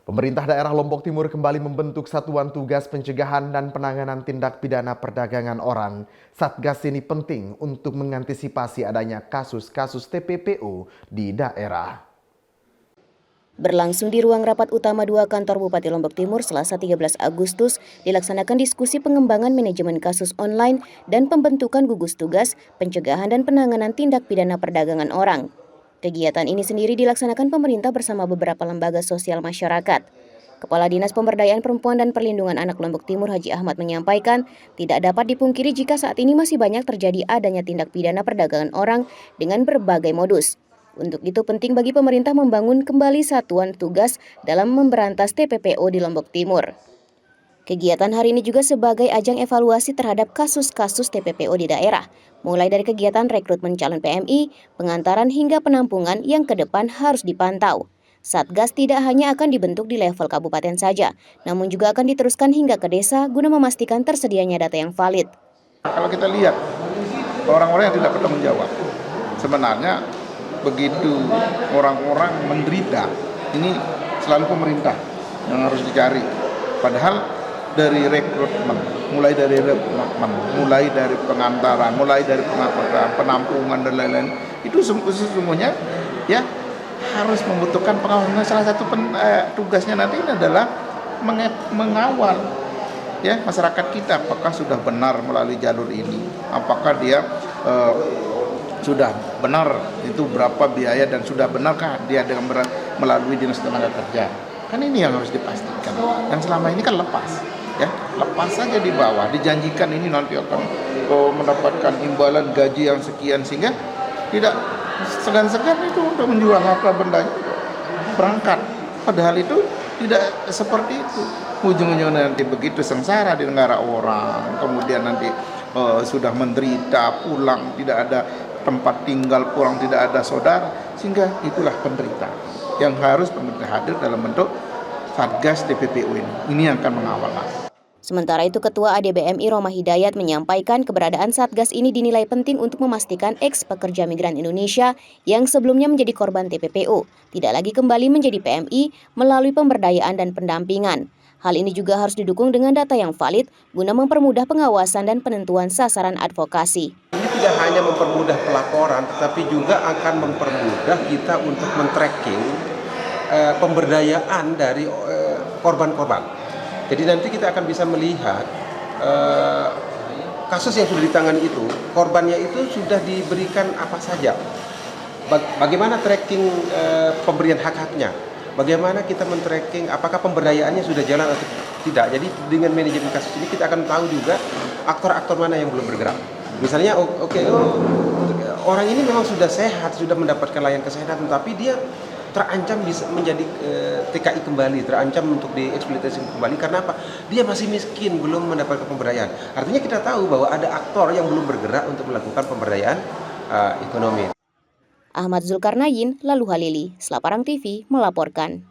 Pemerintah daerah Lombok Timur kembali membentuk Satuan Tugas Pencegahan dan Penanganan Tindak Pidana Perdagangan Orang. Satgas ini penting untuk mengantisipasi adanya kasus-kasus TPPO di daerah. Berlangsung di ruang rapat utama 2 kantor Bupati Lombok Timur Selasa 13 Agustus, dilaksanakan diskusi pengembangan manajemen kasus online dan pembentukan gugus tugas pencegahan dan penanganan tindak pidana perdagangan orang. Kegiatan ini sendiri dilaksanakan pemerintah bersama beberapa lembaga sosial masyarakat. Kepala Dinas Pemberdayaan Perempuan dan Perlindungan Anak Lombok Timur Haji Ahmad menyampaikan, tidak dapat dipungkiri jika saat ini masih banyak terjadi adanya tindak pidana perdagangan orang dengan berbagai modus. Untuk itu penting bagi pemerintah membangun kembali satuan tugas dalam memberantas TPPO di Lombok Timur. Kegiatan hari ini juga sebagai ajang evaluasi terhadap kasus-kasus TPPO di daerah, mulai dari kegiatan rekrutmen calon PMI, pengantaran hingga penampungan yang ke depan harus dipantau. Satgas tidak hanya akan dibentuk di level kabupaten saja, namun juga akan diteruskan hingga ke desa guna memastikan tersedianya data yang valid. Kalau kita lihat orang-orang yang tidak bertanggung jawab, sebenarnya begitu orang-orang menderita, ini selalu pemerintah yang harus dicari. Padahal dari rekrutmen, mulai dari pengantaran, mulai dari penampungan dan lain-lain, itu semuanya ya harus membutuhkan pengawasan. Salah satu tugasnya nanti ini adalah mengawal ya masyarakat kita, apakah sudah benar melalui jalur ini, apakah dia sudah benar itu berapa biaya dan sudah benarkah dia dengan melalui Dinas Tenaga Kerja. Kan ini yang harus dipastikan. Dan selama ini kan lepas, ya lepas saja di bawah, dijanjikan ini nanti akan mendapatkan imbalan gaji yang sekian, sehingga tidak segan-segan itu untuk menjual harta bendanya berangkat. Padahal itu tidak seperti itu. Ujung-ujungnya nanti begitu sengsara di negara orang, kemudian nanti sudah menderita, pulang tidak ada tempat tinggal, pulang tidak ada saudara, sehingga itulah penderita yang harus pemerintah hadir dalam bentuk Satgas TPPO ini. Ini yang akan mengawal. Sementara itu, Ketua ADBMI Roma Hidayat menyampaikan keberadaan Satgas ini dinilai penting untuk memastikan ex-pekerja migran Indonesia yang sebelumnya menjadi korban TPPO tidak lagi kembali menjadi PMI melalui pemberdayaan dan pendampingan. Hal ini juga harus didukung dengan data yang valid guna mempermudah pengawasan dan penentuan sasaran advokasi. Ini tidak hanya mempermudah pelaporan, tetapi juga akan mempermudah kita untuk men-tracking pemberdayaan dari korban-korban. Jadi nanti kita akan bisa melihat kasus yang sudah ditangani itu, korbannya itu sudah diberikan apa saja. Bagaimana tracking pemberian hak-haknya. Bagaimana kita men-tracking apakah pemberdayaannya sudah jalan atau tidak. Jadi dengan manajemen kasus ini kita akan tahu juga aktor-aktor mana yang belum bergerak. Misalnya orang ini memang sudah sehat, sudah mendapatkan layanan kesehatan, tapi dia terancam bisa menjadi TKI kembali, terancam untuk dieksploitasi kembali. Karena apa? Dia masih miskin, belum mendapatkan pemberdayaan. Artinya kita tahu bahwa ada aktor yang belum bergerak untuk melakukan pemberdayaan ekonomi. Ahmad Zulkarnain, Lalu Halili, Selaparang TV melaporkan.